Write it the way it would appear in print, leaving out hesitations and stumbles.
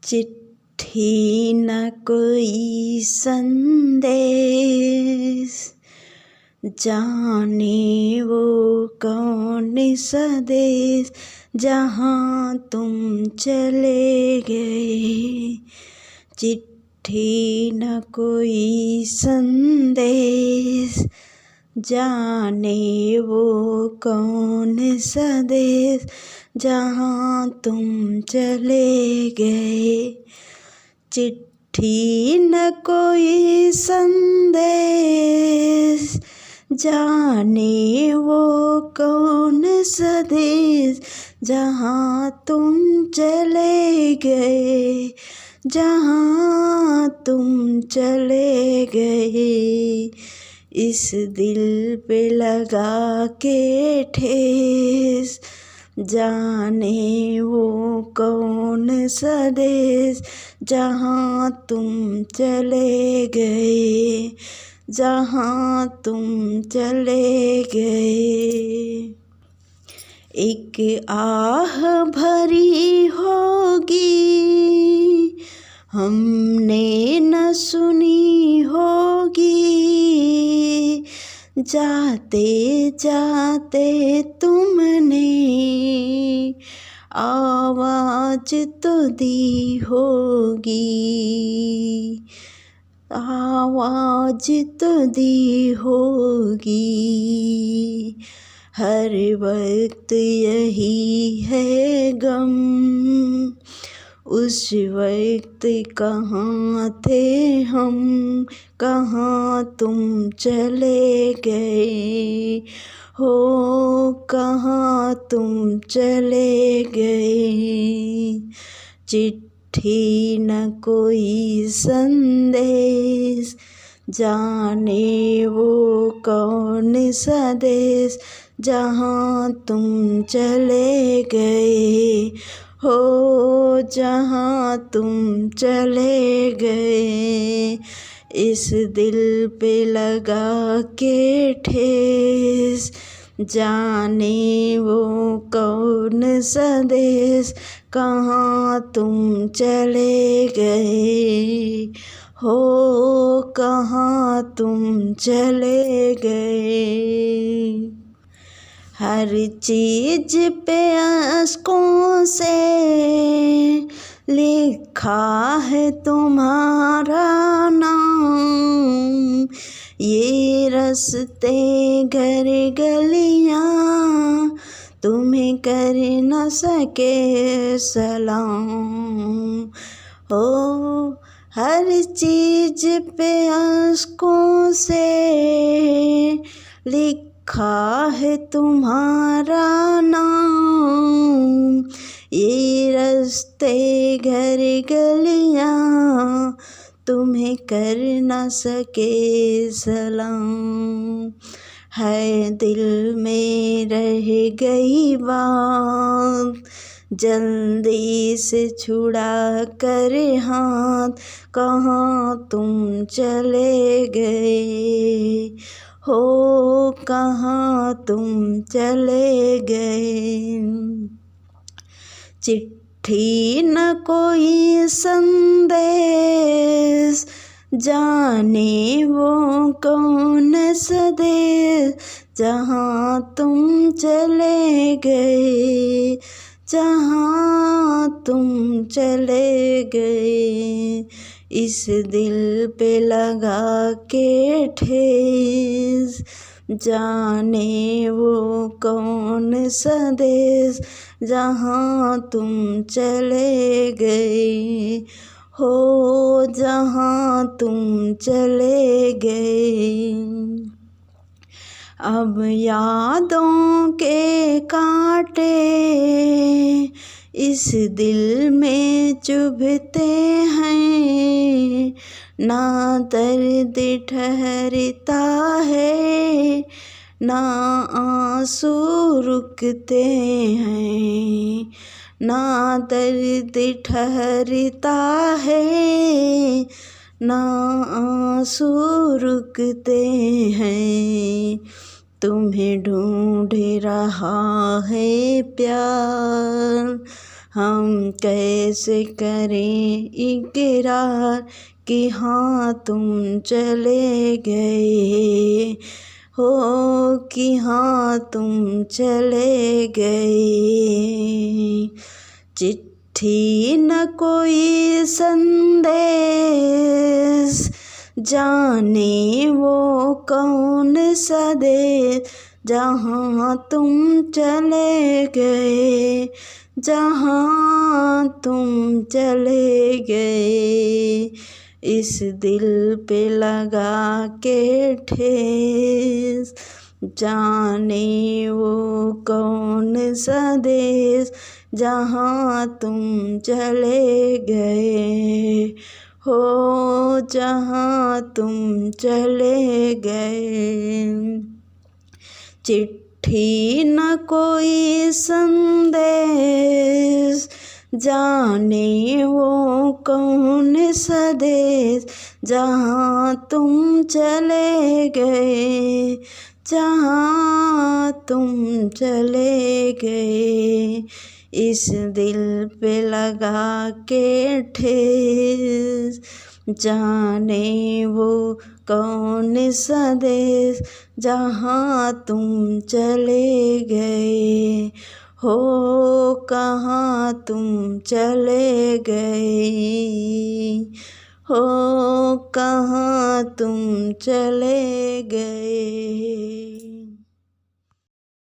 चिट्ठी न कोई संदेश, जाने वो कौन सा देश जहाँ तुम चले गए। चिट्ठी न कोई संदेश, जाने वो कौन सा देश जहाँ तुम चले गए। चिट्ठी न कोई संदेश, जाने वो कौन सा देश जहाँ तुम चले गए, जहाँ तुम चले गए। इस दिल पे लगा के ठेस, जाने वो कौन सा देश जहाँ तुम चले गए, जहाँ तुम चले गए। एक आह भरी होगी हमने न सुनी होगी, जाते जाते तुमने आवाज तो दी होगी, आवाज तो दी होगी। हर वक्त यही है गम, उस वक्त कहाँ थे हम, कहाँ तुम चले गए हो, कहाँ तुम चले गए। चिट्ठी न कोई संदेश, जाने वो कौन सा देश जहाँ तुम चले गए हो, जहाँ तुम चले गए। इस दिल पे लगा के ठेस, जाने वो कौन सा देश कहाँ तुम चले गए हो, कहाँ तुम चले गए। हर चीज पे अश्कों से लिखा है तुम्हारा नाम, ये रास्ते घर गलियां तुम्हें कर न सके सलाम। हो हर चीज पे अश्कों से लिखा है तुम्हारा नाम, ये रास्ते घर गलियां तुम्हें कर न सके सलाम। है दिल में रह गई बात, जल्दी से छुड़ा कर हाथ, कहाँ तुम चले गए हो, कहाँ तुम चले गए। चिट्ठी न कोई संदेश, जाने वो कौन सा देश जहाँ तुम चले गए, जहाँ तुम चले गए। इस दिल पे लगा के ठेस, जाने वो कौन सा देश जहाँ तुम चले गए हो, जहाँ तुम चले गए। अब यादों के कांटे इस दिल में चुभते हैं, ना दर्द ठहरता है, ना आंसू रुकते हैं, ना दर्द ठहरता है, ना आंसू रुकते हैं। तुम्हें ढूंढ रहा है प्यार, हम कैसे करें इकरार कि हाँ तुम चले गए हो, कि हाँ तुम चले गए। चिट्ठी न कोई संदेश, जाने वो कौन सा देश, जहाँ तुम चले गए, जहाँ तुम चले गए। इस दिल पे लगा के ठेस, जाने वो कौन सा देश, जहाँ तुम चले गए हो, जहाँ तुम चले गए। चिट्ठी न कोई संदेश, जाने वो कौन सा देश, जहाँ तुम चले गए, जहाँ तुम चले गए। इस दिल पे लगा के ठेस, जाने वो कौन सा देश, जहाँ तुम चले गए हो, कहाँ तुम चले गए हो, कहाँ तुम चले गए।